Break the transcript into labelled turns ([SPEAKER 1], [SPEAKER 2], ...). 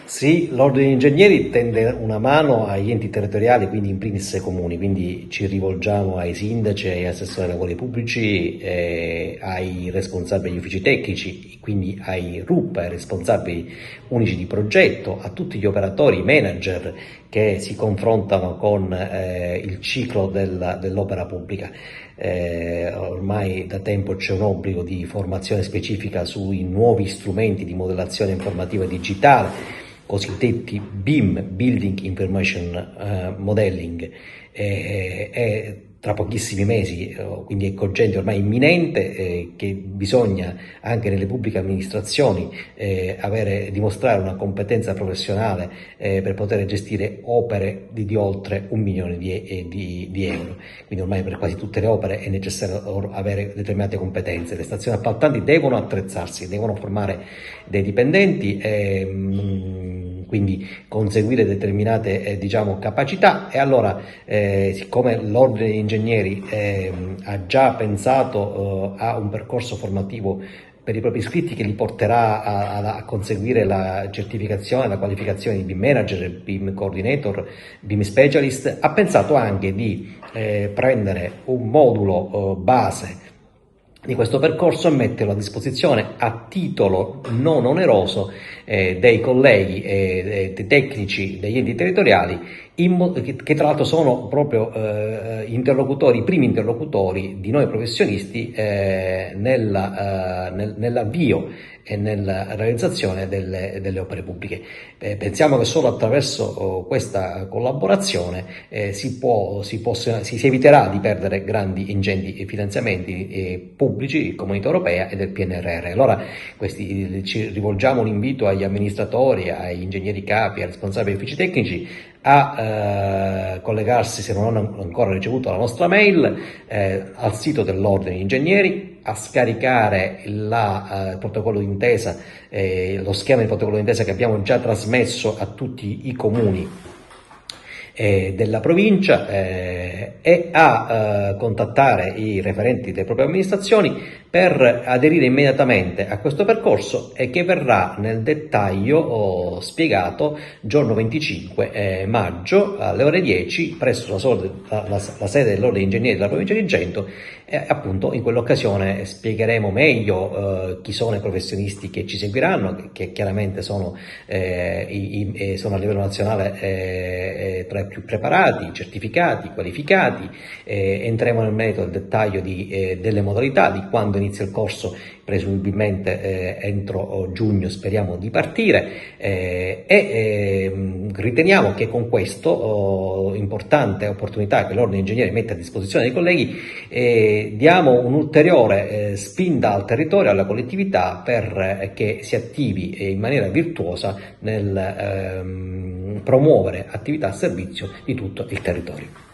[SPEAKER 1] Sì, l'Ordine degli Ingegneri tende una mano agli enti territoriali, quindi in primis ai comuni, quindi ci rivolgiamo ai sindaci, agli assessori ai lavori pubblici, ai responsabili degli uffici tecnici, quindi ai RUP, ai responsabili unici di progetto, a tutti gli operatori, i manager che si confrontano con il ciclo dell'opera pubblica. Ormai da tempo c'è un obbligo di formazione specifica sui nuovi strumenti di modellazione informativa digitale, cosiddetti BIM, Building Information Modeling, e tra pochissimi mesi, quindi è cogente, ormai imminente, che bisogna anche nelle pubbliche amministrazioni dimostrare una competenza professionale per poter gestire opere di oltre 1 milione di euro. Quindi ormai per quasi tutte le opere è necessario avere determinate competenze. Le stazioni appaltanti devono attrezzarsi, devono formare dei dipendenti, quindi conseguire determinate capacità, e allora siccome l'Ordine degli Ingegneri ha già pensato a un percorso formativo per i propri iscritti che li porterà a conseguire la certificazione, la qualificazione di BIM Manager, BIM Coordinator, BIM Specialist, ha pensato anche di prendere un modulo base di questo percorso e metterlo a disposizione a titolo non oneroso dei colleghi dei tecnici degli enti territoriali, che tra l'altro sono proprio primi interlocutori di noi professionisti nell'avvio e nella realizzazione delle opere pubbliche. Pensiamo che solo attraverso questa collaborazione si eviterà di perdere grandi ingenti finanziamenti pubblici, Comunità Europea e del PNRR. Allora ci rivolgiamo un invito agli amministratori, agli ingegneri capi, ai responsabili degli uffici tecnici a collegarsi, se non hanno ancora ricevuto la nostra mail, al sito dell'Ordine degli Ingegneri, a scaricare il protocollo d'intesa, lo schema di protocollo d'intesa che abbiamo già trasmesso a tutti i comuni della provincia, e a contattare i referenti delle proprie amministrazioni per aderire immediatamente a questo percorso, e che verrà nel dettaglio spiegato giorno 25 maggio alle ore 10 presso la sede dell'Ordine degli Ingegneri della provincia di Gento. E appunto in quell'occasione spiegheremo meglio chi sono i professionisti che ci seguiranno, che chiaramente sono a livello nazionale tra i più preparati, certificati, qualificati. Entreremo nel merito del dettaglio delle modalità, di quando inizia il corso, presumibilmente entro giugno speriamo di partire, riteniamo che con questo importante opportunità che l'Ordine degli Ingegneri mette a disposizione dei colleghi diamo un'ulteriore spinta al territorio, alla collettività, per che si attivi in maniera virtuosa nel promuovere attività a servizio di tutto il territorio.